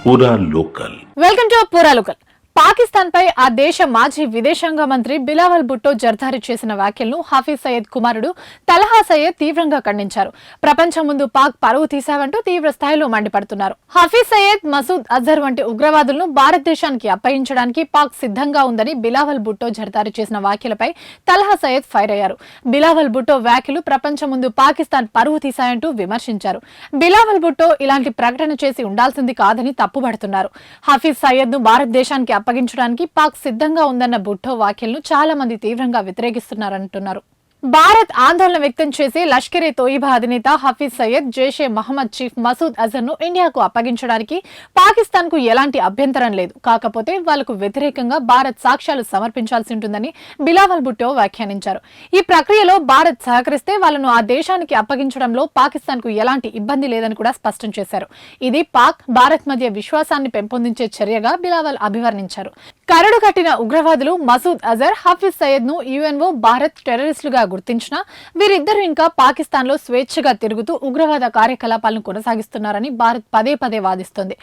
పూరా local. Welcome to పూరా local. Pakistan పై ఆ దేశ మాజీ విదేశాంగ మంత్రి బిలావల్ భుట్టో జర్దారీ చేసిన వ్యాఖ్యలను హఫీజ్ సయ్యద్ కుమారుడు తలహా సయ్యద్ తీవ్రంగా ఖండించారు. ప్రపంచం ముందు పాక్ పరువు తీశావంటూ తీవ్ర స్థాయిలో మండిపడుతున్నారు. హఫీజ్ సయ్యద్, మసూద్ అజర్ వంటి ఉగ్రవాదులను భారతదేశానికి అప్పగించడానికి పాక్ సిద్ధంగా ఉందని బిలావల్ భుట్టో జర్దారీ చేసిన వ్యాఖ్యలపై తలహా సయ్యద్ ఫైర్ అయ్యారు. బిలావల్ భుట్టో వ్యాఖ్యలు ప్రపంచం ముందు పాకిస్తాన్ పరువు తీశాయంటూ విమర్శించారు. బిలావల్ భుట్టో ఇలాంటి ప్రకటన చేసి ఉండాల్సింది కాదని తప్పుపడుతున్నారు. హఫీజ్ సయ్యద్ ను భారతదేశానికి అప్పగించడానికి పాక్ సిద్ధంగా ఉందన్న భుట్టో వ్యాఖ్యలను చాలా మంది తీవ్రంగా వ్యతిరేకిస్తున్నారంటున్నారు. భారత్ ఆందోళన వ్యక్తం చేసి లష్కరే తోయిబా అధినేత హఫీజ్ సయ్యద్, జైషే మహమ్మద్ చీఫ్ మసూద్ అజర్ ను ఇండియాకు అప్పగించడానికి పాకిస్తాన్ కు ఎలాంటి అభ్యంతరం లేదు. కాకపోతే వాళ్లకు వ్యతిరేకంగా భారత్ సాక్ష్యాలు సమర్పించాల్సి ఉంటుందని బిలావల్ భుట్టో వ్యాఖ్యానించారు. ఈ ప్రక్రియలో భారత్ సహకరిస్తే వాళ్లను ఆ దేశానికి అప్పగించడంలో పాకిస్తాన్ కు ఎలాంటి ఇబ్బంది లేదని కూడా స్పష్టం చేశారు. ఇది పాక్, భారత్ మధ్య విశ్వాసాన్ని పెంపొందించే చర్యగా బిలావల్ అభివర్ణించారు. కరడు కట్టిన ఉగ్రవాదులు మసూద్ అజర్, హఫీజ్ సయ్యద్ ను యుఎన్ఓ, భారత్ టెర్రరిస్టులుగా గుర్తించినా వీరిద్దరూ ఇంకా పాకిస్తాన్ లో స్వేచ్ఛగా తిరుగుతూ ఉగ్రవాద కార్యకలాపాలను కొనసాగిస్తున్నారని భారత్ పదే పదే వాదిస్తోంది.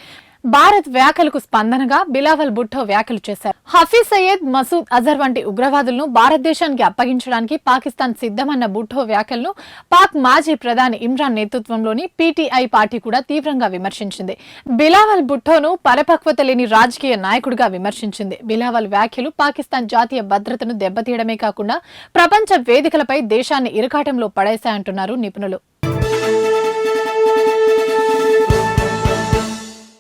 భారత్ వ్యాఖ్యలకు స్పందనగా బిలావల్ భుట్టో వ్యాఖ్యలు చేశారు. హఫీజ్ సయ్యద్, మసూద్ అజర్ వంటి ఉగ్రవాదులను భారతదేశానికి అప్పగించడానికి పాకిస్తాన్ సిద్ధమన్న భుట్టో వ్యాఖ్యలను పాక్ మాజీ ప్రధాని ఇమ్రాన్ నేతృత్వంలోని పీటీఐ పార్టీ కూడా తీవ్రంగా విమర్శించింది. బిలావల్ భుట్టోను పరిపక్వత లేని రాజకీయ నాయకుడిగా విమర్శించింది. బిలావల్ వ్యాఖ్యలు పాకిస్తాన్ జాతీయ భద్రతను దెబ్బతీయడమే కాకుండా ప్రపంచ వేదికలపై దేశాన్ని ఇరకాటంలో పడేశాయంటున్నారు నిపుణులు.